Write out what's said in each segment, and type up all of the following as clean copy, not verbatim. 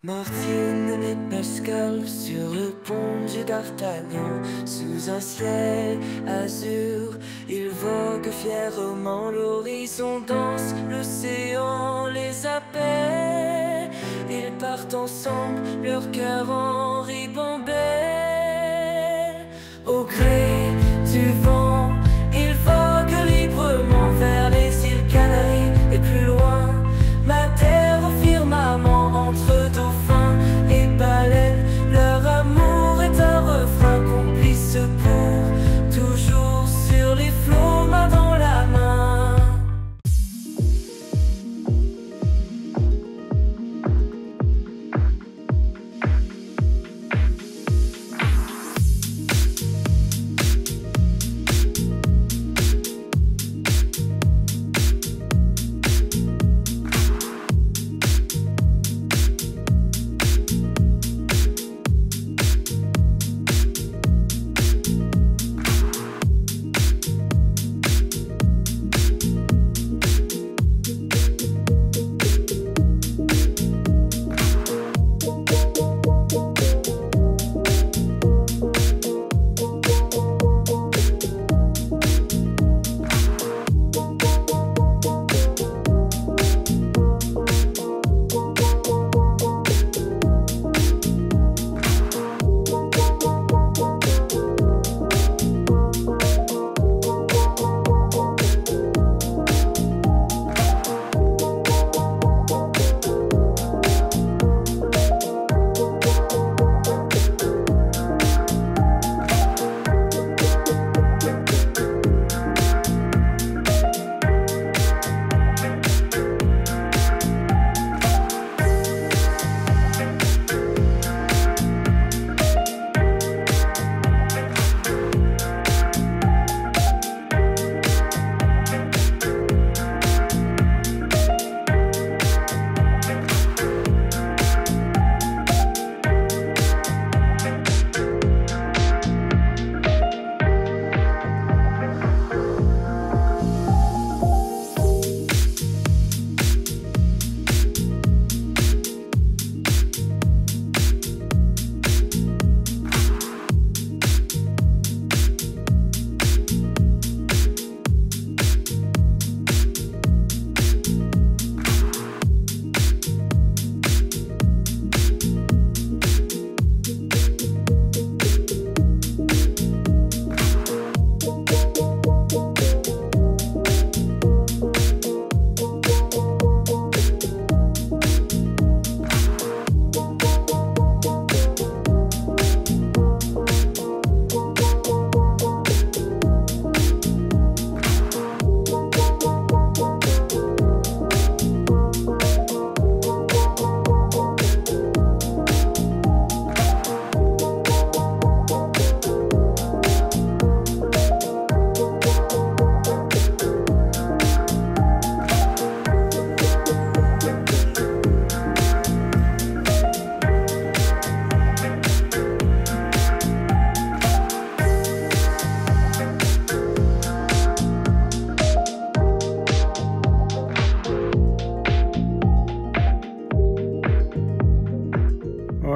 Martine Pascal sur le pont du d'Artagnan, sous un ciel azur, ils voguent fièrement, l'horizon danse, l'océan les appelle, ils partent ensemble, leur cœur en ribambelle. Au gré du vent, ils voguent librement vers les îles Canaries et plus loin, Madère au firmament entre dauphins et baleines, leur amour est un refrain complice pour toujours sur les flots, main dans la main.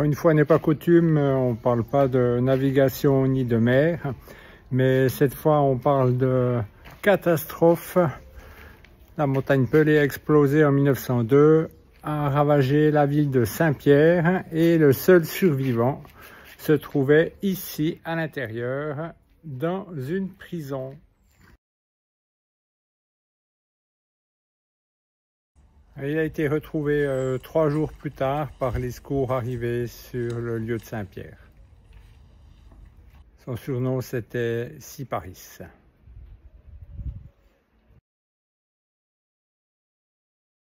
Une fois n'est pas coutume, on ne parle pas de navigation ni de mer, mais cette fois on parle de catastrophe. La montagne Pelée a explosé en 1902, a ravagé la ville de Saint-Pierre et le seul survivant se trouvait ici à l'intérieur dans une prison. Il a été retrouvé 3 jours plus tard par les secours arrivés sur le lieu de Saint-Pierre. Son surnom c'était Siparis.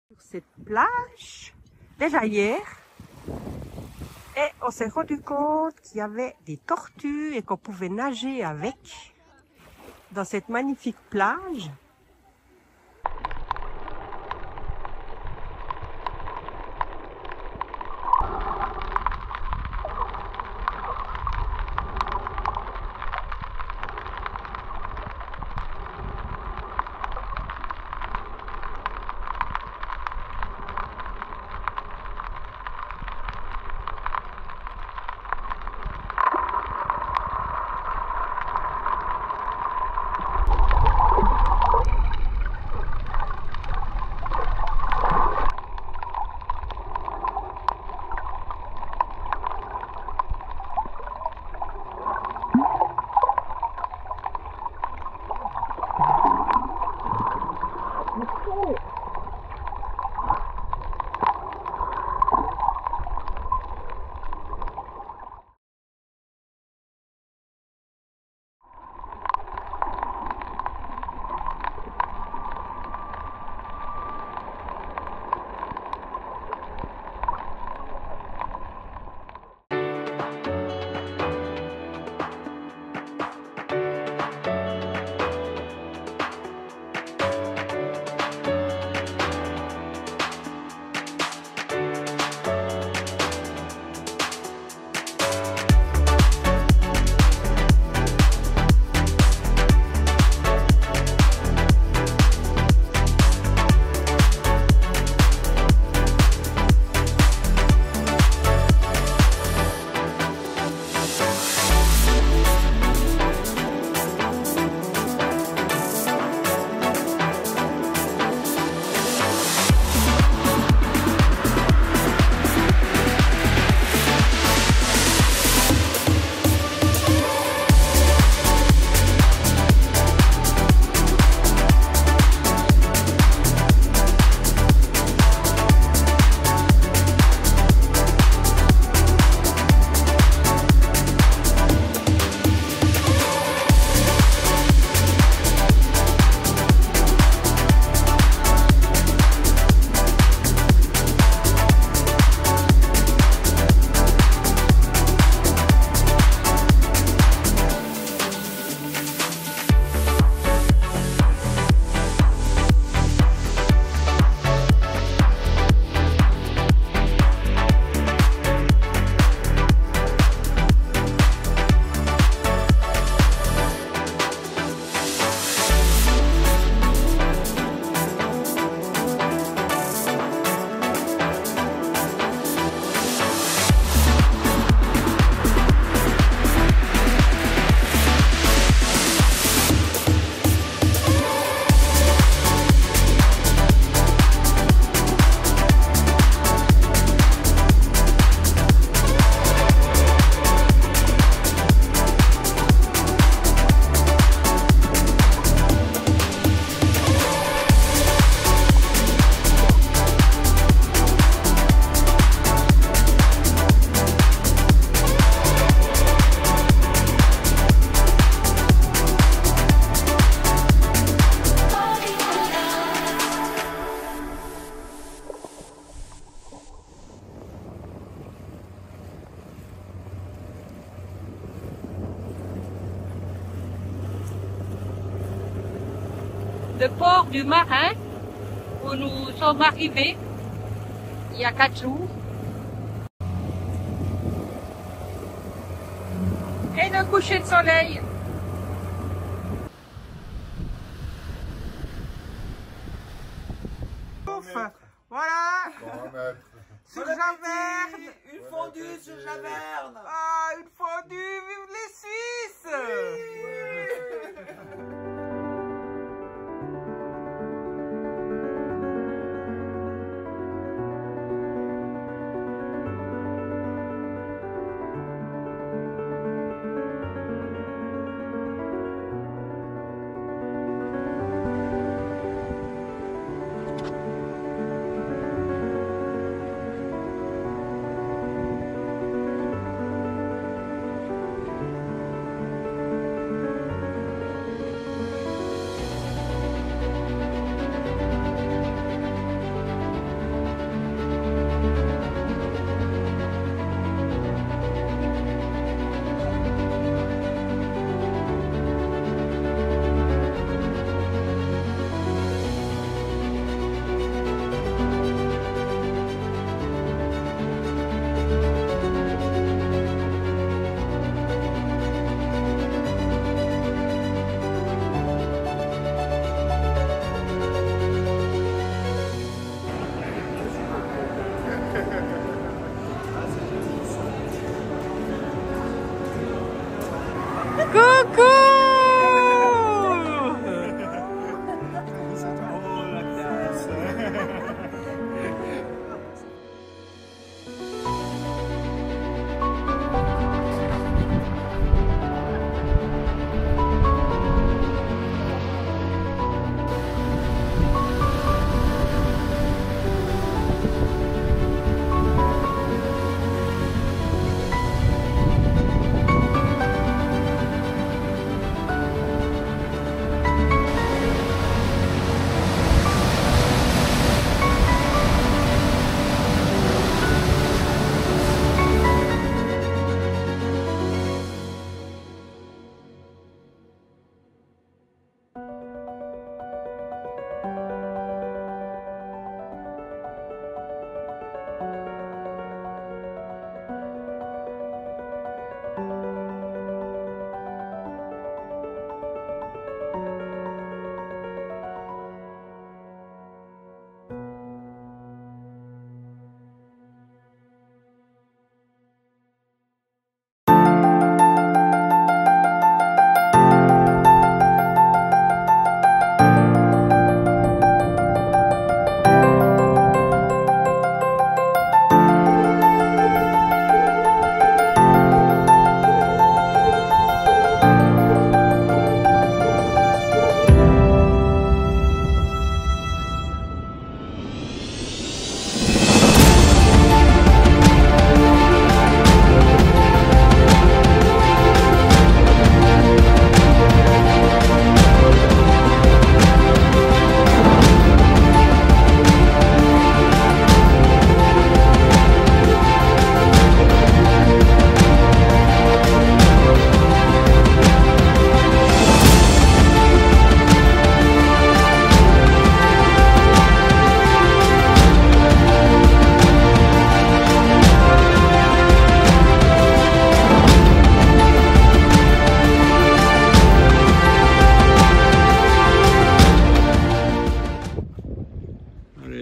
Sur cette plage, déjà hier, et on s'est rendu compte qu'il y avait des tortues et qu'on pouvait nager avec dans cette magnifique plage. le port du Marin où nous sommes arrivés il y a 4 jours. Et le coucher de soleil. Voilà. Sur Javerne. Une fondue sur Javerne. Ah, une fondue, vive les Suisses.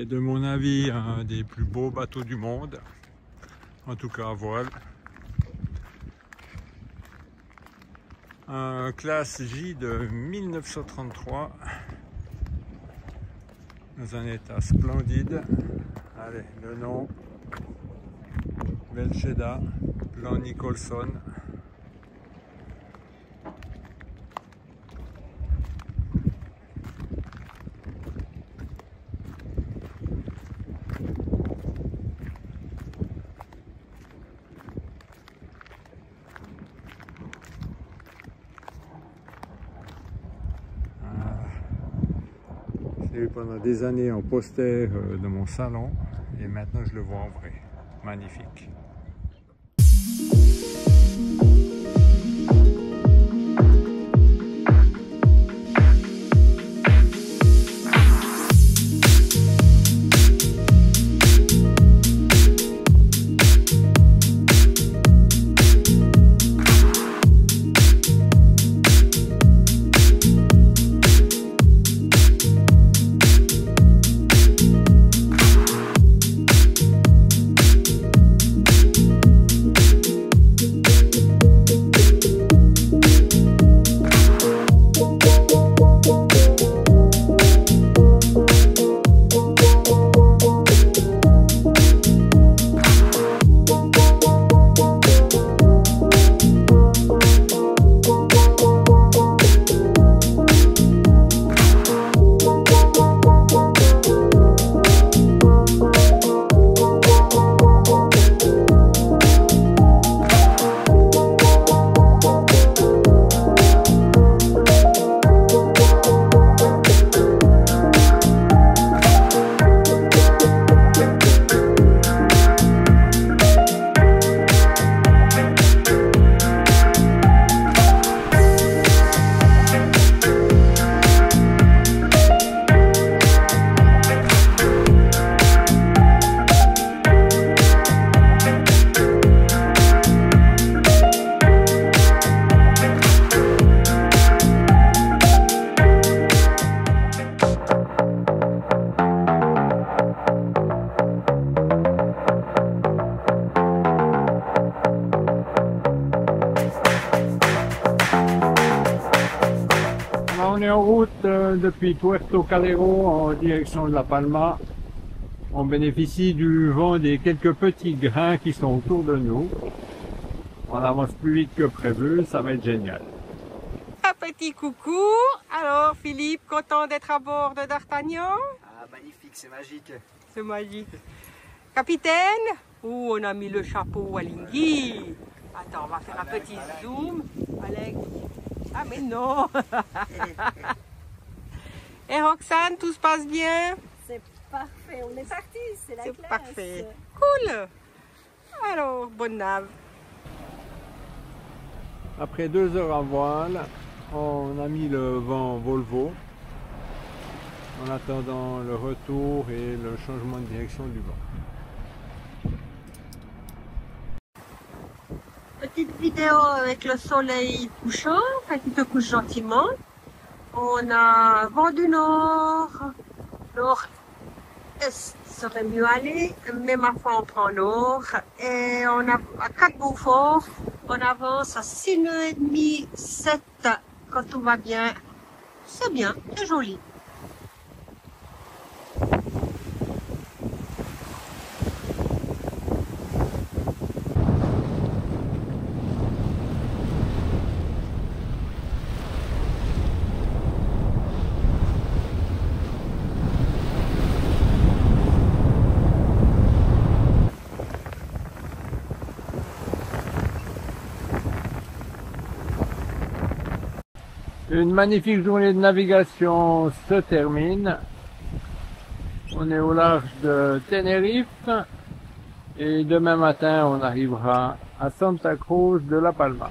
De mon avis, un des plus beaux bateaux du monde, en tout cas à voile. Un classe J de 1933, dans un état splendide. Allez, le nom, Belcheda, plan Nicholson. J'ai eu pendant des années en poster de mon salon et maintenant je le vois en vrai. Magnifique. on est en route depuis Puerto Calero en direction de La Palma. On bénéficie du vent des quelques petits grains qui sont autour de nous. On avance plus vite que prévu, ça va être génial. Un petit coucou. Alors Philippe, content d'être à bord de D'Artagnan? Ah, magnifique, c'est magique. C'est magique. Capitaine? Oh, on a mis le chapeau à Lingui. Attends, on va faire un petit zoom. Alex. Ah mais non. Et Roxane, tout se passe bien? C'est parfait, on est parti, c'est la classe. C'est parfait. Cool. Alors, bonne nave. Après 2 heures à voile, on a mis le vent Volvo en attendant le retour et le changement de direction du vent. Petite vidéo avec le soleil couchant, enfin qui te couche gentiment. On a vent du nord, nord-est serait mieux aller, mais ma foi on prend nord. Et on a à 4 Beaufort, on avance à 6 nœuds et demi, 7 quand tout va bien. C'est bien, c'est joli. Une magnifique journée de navigation se termine. On est au large de Tenerife et demain matin on arrivera à Santa Cruz de La Palma.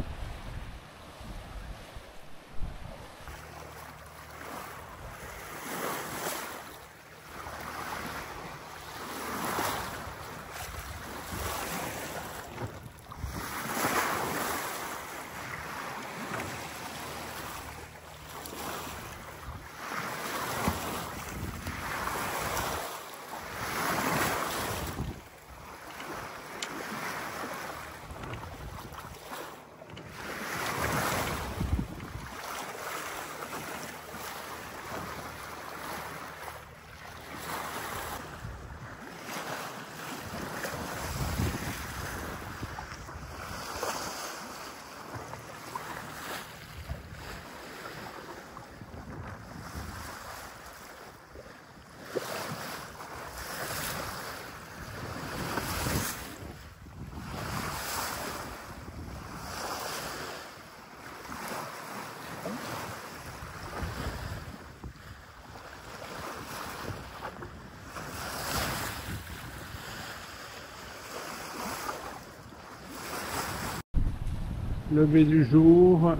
Lever du jour,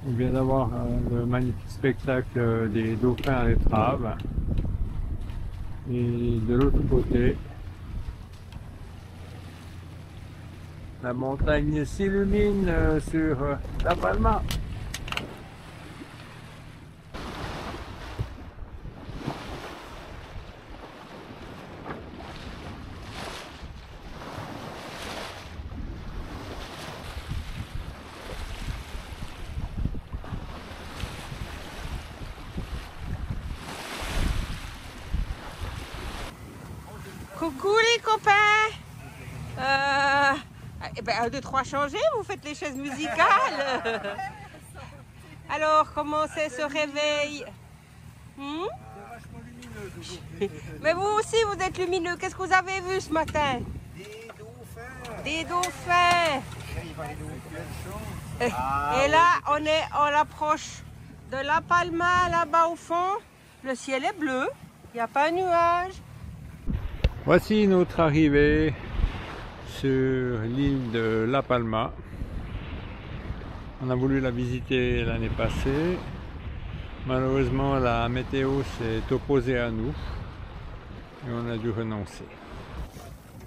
on vient d'avoir le magnifique spectacle des dauphins à l'étrave et de l'autre côté la montagne s'illumine sur La Palma. Coucou les copains. Eh ben, 1, 2, 3 changez, vous faites les chaises musicales. Alors, comment c'est ce réveil? Mais vous aussi, vous êtes lumineux. Qu'est-ce que vous avez vu ce matin? Des dauphins. Des dauphins. Et là, on approche de La Palma, là-bas au fond. Le ciel est bleu, il n'y a pas un nuage. Voici notre arrivée sur l'île de La Palma. On a voulu la visiter l'année passée. Malheureusement, la météo s'est opposée à nous et on a dû renoncer.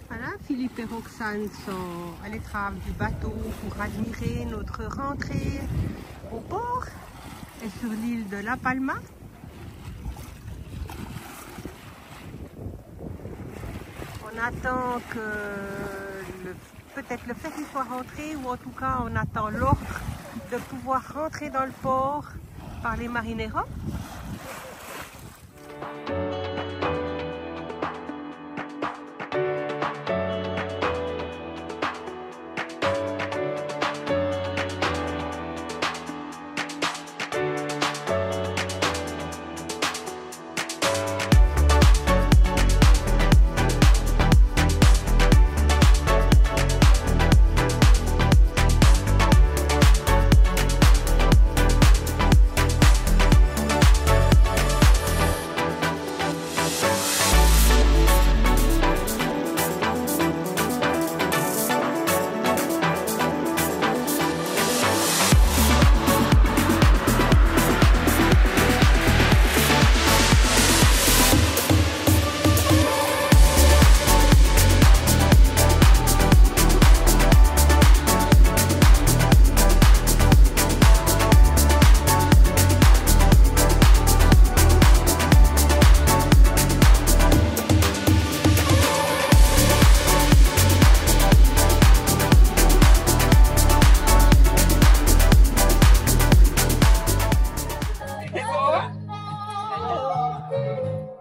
Voilà, Philippe et Roxane sont à l'étrave du bateau pour admirer notre rentrée au port et sur l'île de La Palma. On attend que peut-être le ferry soit rentré, ou en tout cas on attend l'ordre de pouvoir rentrer dans le port par les marineros.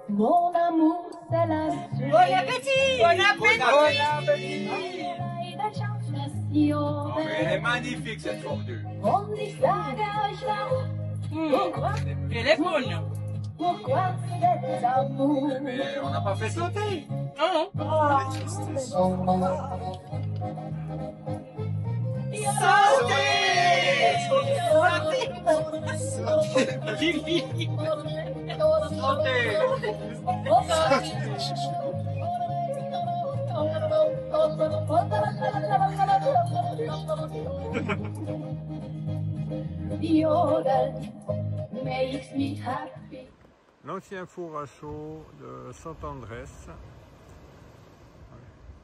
Mon amour, c'est la suite. Bon appétit! Bon appétit! Elle est magnifique cette fondue. Elle est bonne. Pourquoi cet amour? Mais on n'a pas fait sauter. Non. L'ancien four à chaud de Saint-Andrés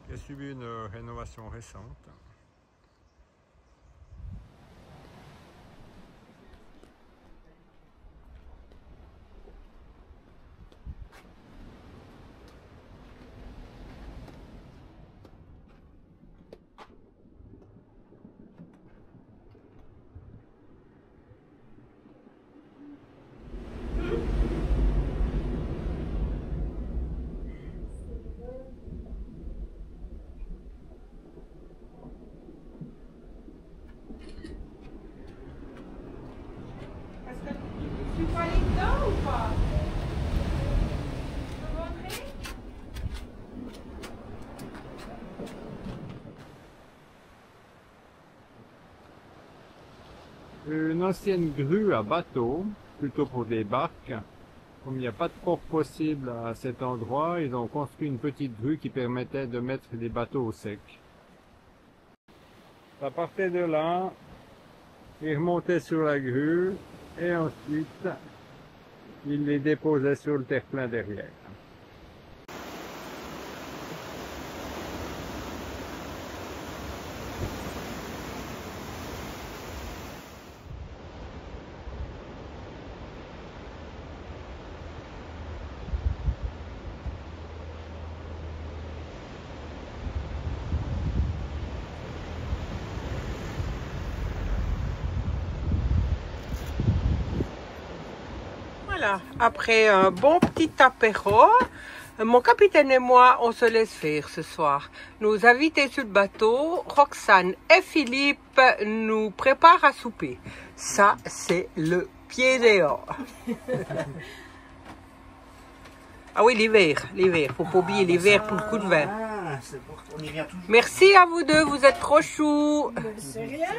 qui a subi une rénovation récente. Tu peux aller dedans ou pas? Tu peux montrer? Une ancienne grue à bateau, plutôt pour des barques. Comme il n'y a pas de port possible à cet endroit, ils ont construit une petite grue qui permettait de mettre les bateaux au sec. Ça partait de là, ils remontaient sur la grue et ensuite ils les déposaient sur le terre-plein derrière. Voilà, après un bon petit apéro, mon capitaine et moi, on se laisse faire ce soir. Nos invités sur le bateau, Roxane et Philippe, nous préparent à souper. Ça, c'est le pied dehors. Ah oui, l'hiver, faut pas oublier l'hiver pour le coup de vin. Ah, c'est pour on y vient toujours. Merci à vous deux, vous êtes trop choux. C'est rien.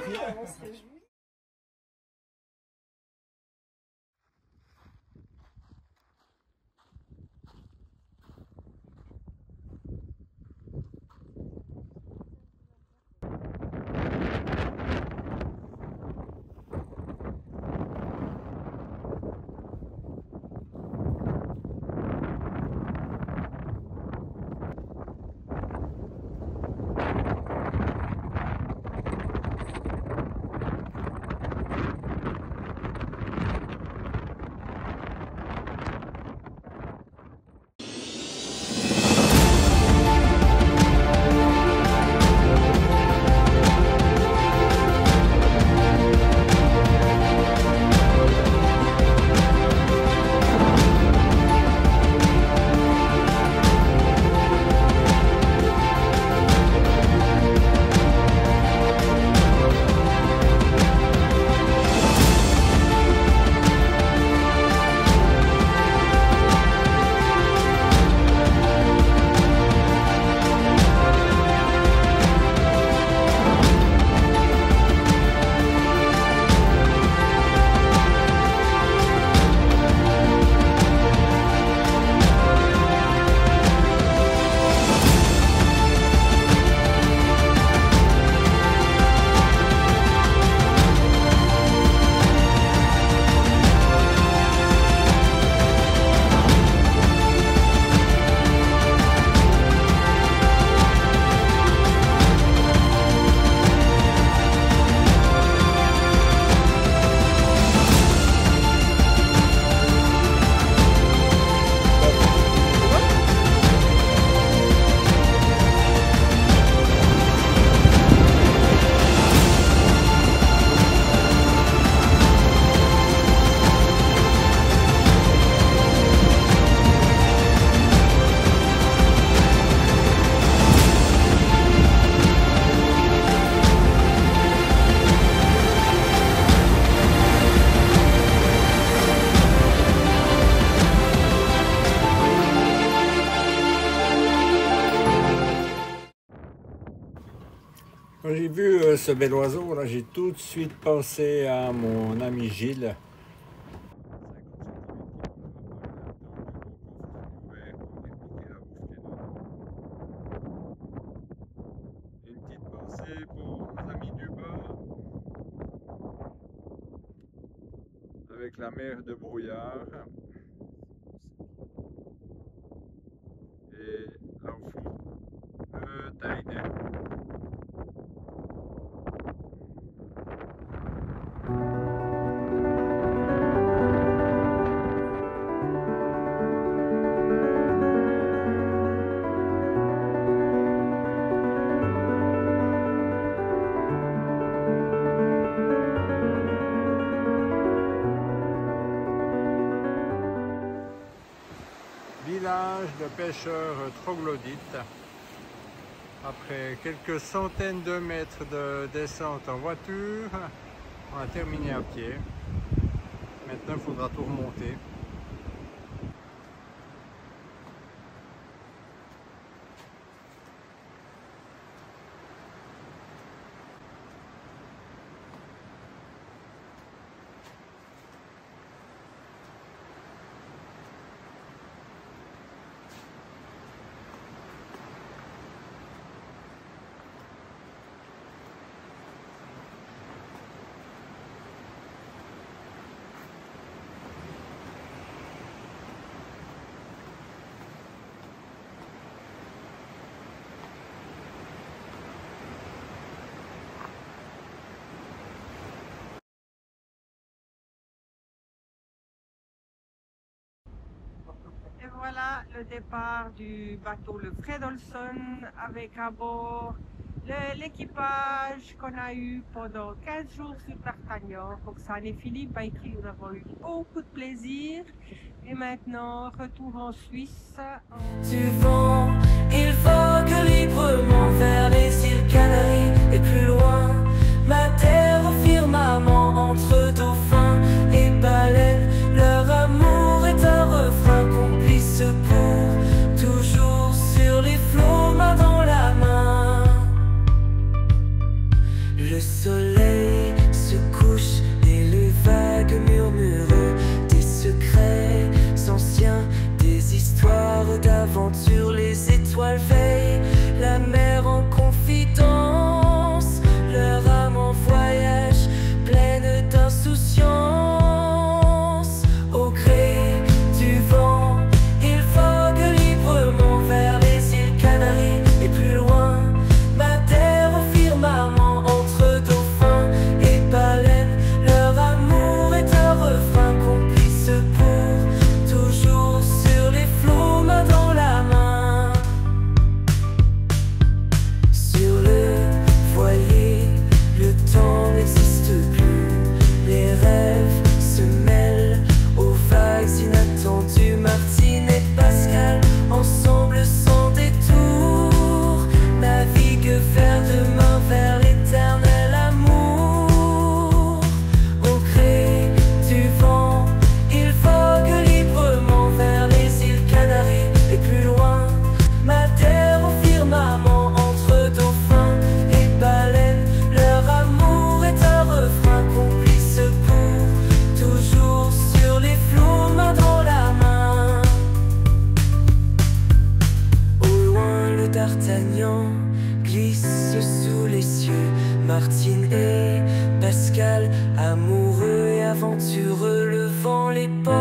Quand j'ai vu ce bel oiseau, là, j'ai tout de suite pensé à mon ami Gilles. Une petite pensée pour nos amis du bas, avec la mer de brouillard. Et là au fond, le Teide. Village de pêcheurs troglodytes. Après quelques centaines de mètres de descente en voiture, on a terminé à pied. Maintenant, il faudra tout remonter. Et voilà le départ du bateau le Fridolfsson avec à bord l'équipage qu'on a eu pendant 15 jours sur D'Artagnan. Roxane et Philippe a écrit, nous avons eu beaucoup de plaisir. Et maintenant, retour en Suisse. Du vent, il vogue librement vers les îles Canaries et plus loin. Ma terre au firmament entre dauphins et baleines. Leur amour est un refrain complice pour toujours sur les flots, main dans la main. Le soleil se couche et les vagues murmurent des secrets anciens, des histoires d'aventure. Les étoiles veillent, la mer en confidence, leur âme en voyage pleine d'insouciance. Au gré du vent, ils voguent librement vers les îles Canaries et plus loin. Ma terre au firmament entre dauphins et baleines. Leur amour est un refrain complice pour toujours sur les flots, main dans la main. Sur le voilier, le temps n'existe plus. Les rêves se mêlent aux vagues inattendues. Martine et Pascal, ensemble sans détour, naviguent vers demain, vers l'éternel amour. Au gré du vent, ils voguent librement vers les îles Canaries et plus loin. Ma terre au firmament entre dauphins et baleines. Leur amour est un refrain complice pour toujours sur les flots, main dans la main. Au loin, le D'Artagnan glisse sous les cieux. Martine et Pascal, amoureux et aventureux, le vent les porte.